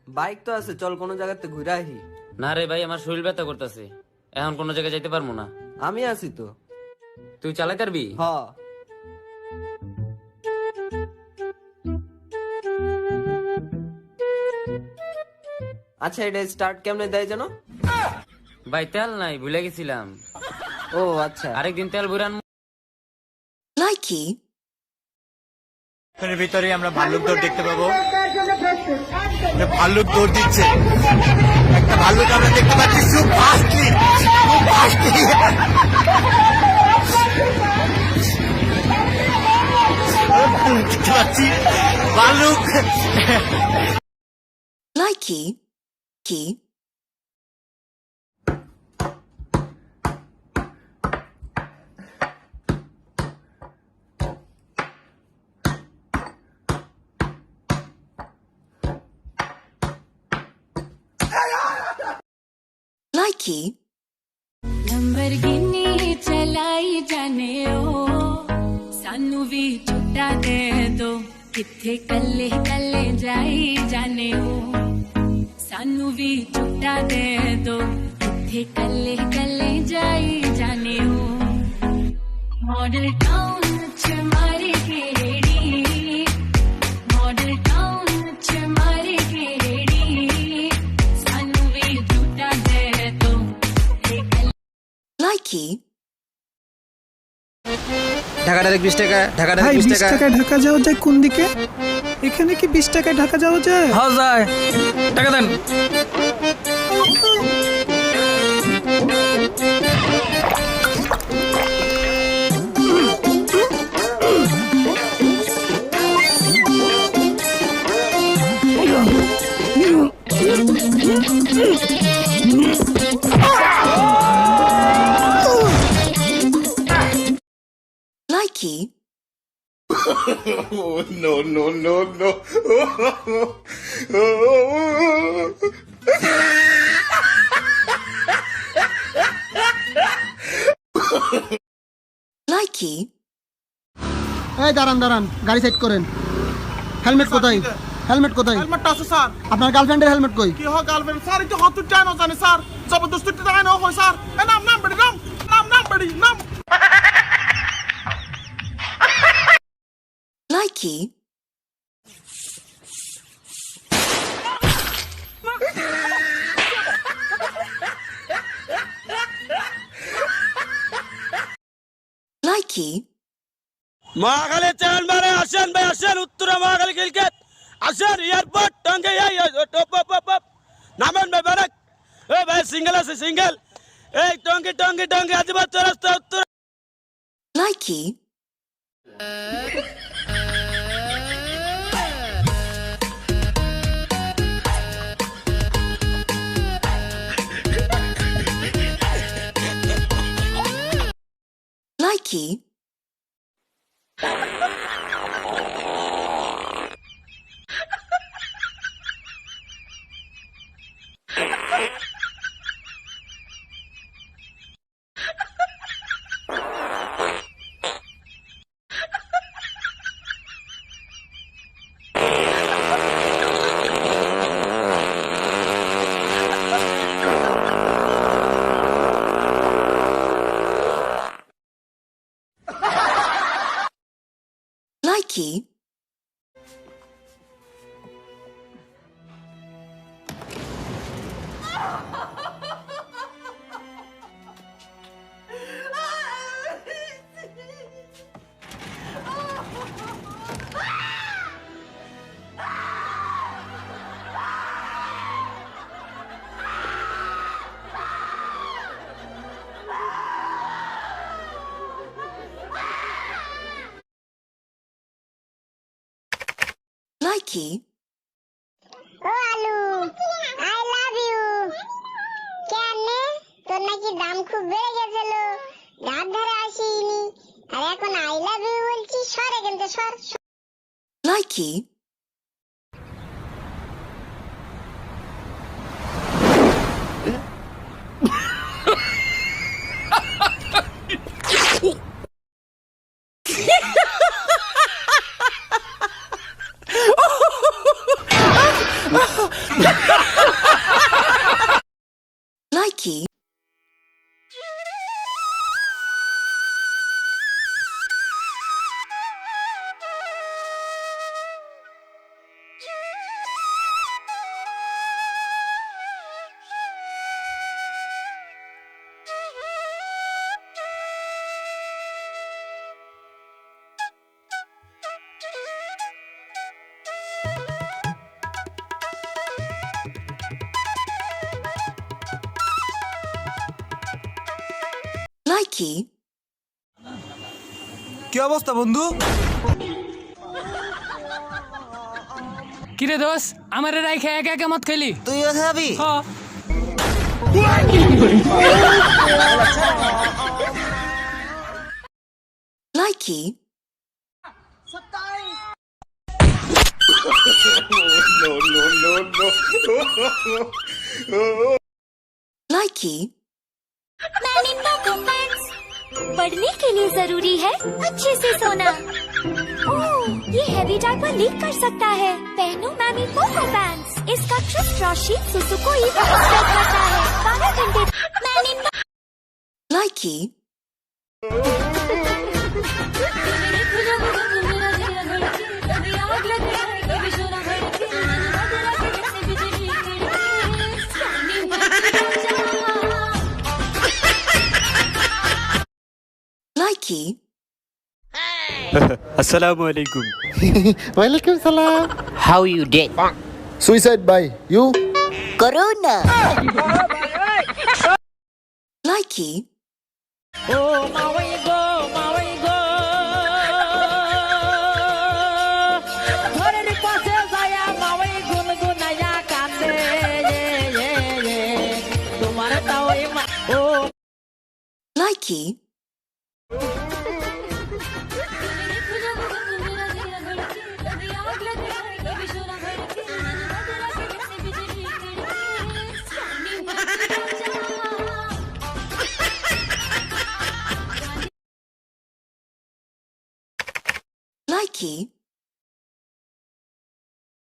Bike তো আছে, চল কোনো জায়গাতে ঘুরে আসি। না রে ভাই, আমার শরীর ব্যথা করতেছে, এখন কোনো জায়গায় যাইতে পারবো না। আমি আছি তো। তুই চালাই পারবি? হ। আচ্ছা, এটা স্টার্ট কেমনে দেয় যেন? ভাই তেল নাই, ভুলে গেছিলাম। ও আচ্ছা। আরেকদিন তেল ভরে আনবো। লাইকি এর ভিতরে আমরা ভাল্লুক দৌড় দেখতে পাবো। ভাল্লুক দৌড় দিচ্ছে, একটা ভাল্লুক আমরা দেখতে পাচ্ছি খুব ফাস্টলি, খুব ফাস্টলি। ভাল্লুক দেখতে পাচ্ছি, ভাল্লুক। লাইকি কি लाइकी लंबरगिनी चलाई जाने ओ सानू भी छुट्टा दे दो किथे कल्ले कल्ले जाई जाने ओ सानू भी छुट्टा दे दो किथे कल्ले कल्ले जाई जाने ओ मॉडल टाउन च मारी केड़ी मॉडल टाउन च मारी केड़ी सानू भी छुट्टा दे दो लाइकी ঢাকা ডাইরেক্ট 20 টাকা, ঢাকা ভাই ডাইরেক্ট 20 টাকায় ঢাকা যাওয়া যায় কোন দিকে? এখানে কি 20 টাকায় ঢাকা যাওয়া যায়? হ্যাঁ যায়, টাকা দেন। लाइकी लाइकी এই দাঁড়ান দাঁড়ান, গাড়ি সেট করেন। হেলমেট কোথায়? হেলমেট কোথায়? হেলমেটটা আছে স্যার। আপনার গার্লফ্রেন্ডের হেলমেট কই? কি হয় গার্লফ্রেন্ড স্যার? এই তো হতুর যায় না জানে স্যার, জবরদস্তি যায় না হয় স্যার। এ নাম নাম বেড়ি নাম নাম নাম বেড়ি নাম। लाइकी लाइकी মহাখালী চ্যানেল মারে আসেন ভাই, আসেন উত্তরা মহাখালী ক্রিকেট, আসেন এয়ারপোর্ট টঙ্গে নামেন ভাই বারেক। এই ভাই সিঙ্গেল আছে, সিঙ্গেল। এই টঙ্গি টঙ্গি টঙ্গি আদিবাদ রাস্তা উত্তর। लाइकी लाइकी लाइकी लाइकी ও আলু, আই লাভ ইউ। কেন তোর নাকি দাম খুব বেড়ে গেছিল, ধার ধারে আসিনি, আর এখন আই লাভ ইউ বলছি? সরে কিন্তু সর। लाइकी Ha Likey. কি অবস্থা বন্ধু? কিরে দোষ আমার রাইখে একা একা মত খেলি তুইও খাবি? Likey. Likey. मैंने मोको पैंट्स पढ़ने के लिए जरूरी है अच्छे से सोना। ओह, ये हैवी डायपर लीक कर सकता है। पहनो मैमी मोको पैंट्स। इसका ट्रिप शीट सुसु को ही करता है। 12 घंटे मैंने Likey. Likey. আসসালামু আলাইকুম। ওয়ালাইকুম সালাম। How you dead? Suicide by you. Corona. Likey. Likey. Likey.